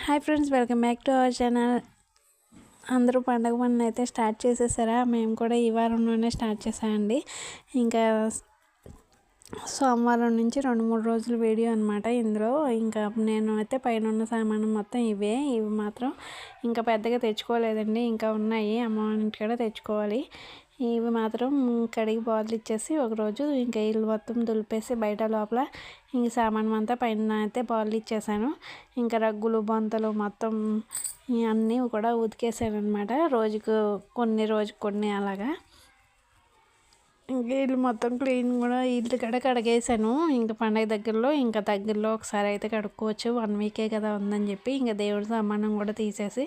Hi friends, welcome back to our channel. అందరూ పండగ పనులు అయితే స్టార్ట్ చేసేసారా? మేము కూడా ఈ వారంలోనే స్టార్ట్ చేసామండి. ఇంకా సోమవారం నుంచి 2-3 రోజులు వీడియో అనమాట ఇందులో. ఇంకా నేను అయితే పైన ఉన్న సామాను మొత్తం ఇవి మాత్రం ఇంకా పెద్దగా తెచ్చుకోలేదండి. ఇంకా ఉన్నాయి, అమ్మ ఇంటికాడ తెచ్చుకోవాలి. ఇవి మాత్రం కడిగి బాటిల్ ఇచ్చేసి ఒకరోజు ఇంకా ఇల్లు మొత్తం దులిపేసి బయట లోపల ఇంక సామాను అంతా పైన అయితే బాటిల్ ఇచ్చేసాను. ఇంకా రగ్గులు బొంతలు మొత్తం అన్నీ కూడా ఉతికేసాను అనమాట. రోజుకు కొన్ని అలాగా. ఇంక ఇల్లు మొత్తం క్లీన్ కూడా ఇల్లు కూడా కడిగేసాను. ఇంకా పండగ దగ్గరలో ఒకసారి అయితే కడుక్కోవచ్చు, 1 వీకే కదా ఉందని చెప్పి ఇంకా దేవుడి సామానం కూడా తీసేసి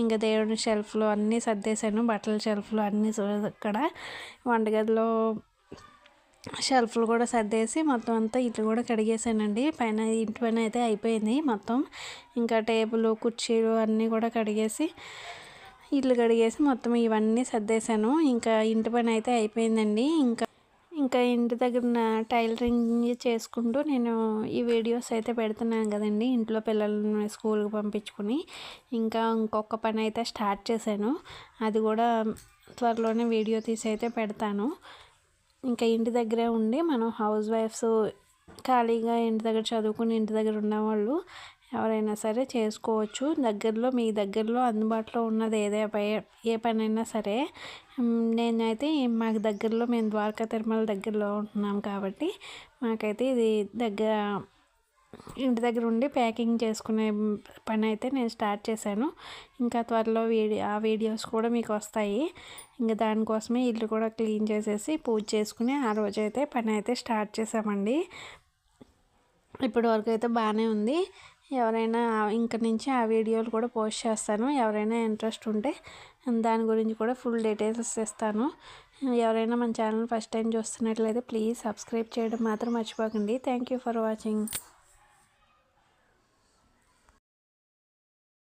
ఇంకా దేవుడి షెల్ఫ్లో అన్నీ సర్దేశాను. బట్టల షెల్ఫ్లో అన్నీ ఇక్కడ వంటగదిలో షెల్ఫ్లు కూడా సర్దేసి మొత్తం అంతా ఇల్లు కూడా కడిగేసానండి. ఇంటి పైన అయితే అయిపోయింది మొత్తం. ఇంకా టేబుల్ కుర్చీలు అన్నీ కూడా కడిగేసి ఇల్లు కడిగేసి మొత్తం ఇవన్నీ సర్దేశాను. ఇంకా ఇంటి పని అయితే అయిపోయిందండి. ఇంకా ఇంటి దగ్గర టైలరింగ్ చేసుకుంటూ నేను ఈ వీడియోస్ అయితే పెడుతున్నాను కదండి. ఇంట్లో పిల్లలను స్కూల్కి పంపించుకుని ఇంకొక పని అయితే స్టార్ట్ చేశాను. అది కూడా త్వరలోనే వీడియో తీసి అయితే పెడతాను. ఇంకా ఇంటి దగ్గరే ఉండి మనం హౌస్ వైఫ్స్ ఖాళీగా ఇంటి దగ్గర చదువుకుని ఇంటి దగ్గర ఉన్నవాళ్ళు ఎవరైనా సరే చేసుకోవచ్చు. మీ దగ్గరలో అందుబాటులో ఉన్నది ఏ పనైనా సరే. నేనైతే మాకు దగ్గరలో మేము ద్వారకా తిరుమల దగ్గరలో ఉంటున్నాం కాబట్టి మాకైతే ఇది ఇంటి దగ్గర ఉండి ప్యాకింగ్ చేసుకునే పని అయితే నేను స్టార్ట్ చేశాను. ఇంకా త్వరలో ఆ వీడియోస్ కూడా మీకు వస్తాయి. ఇంకా దానికోసమే ఇల్లు కూడా క్లీన్ చేసేసి పూజ చేసుకుని ఆ రోజైతే పని అయితే స్టార్ట్ చేసామండి. ఇప్పటి వరకు అయితే బాగానే ఉంది. ఎవరైనా ఇంక నుంచి ఆ వీడియోలు కూడా పోస్ట్ చేస్తాను. ఎవరైనా ఇంట్రెస్ట్ ఉంటే దాని గురించి కూడా ఫుల్ డీటెయిల్స్ ఇస్తాను. ఎవరైనా మన ఛానల్ ఫస్ట్ టైం చూస్తున్నట్లయితే ప్లీజ్ సబ్స్క్రైబ్ చేయడం మాత్రం మర్చిపోకండి. Thank you for watching.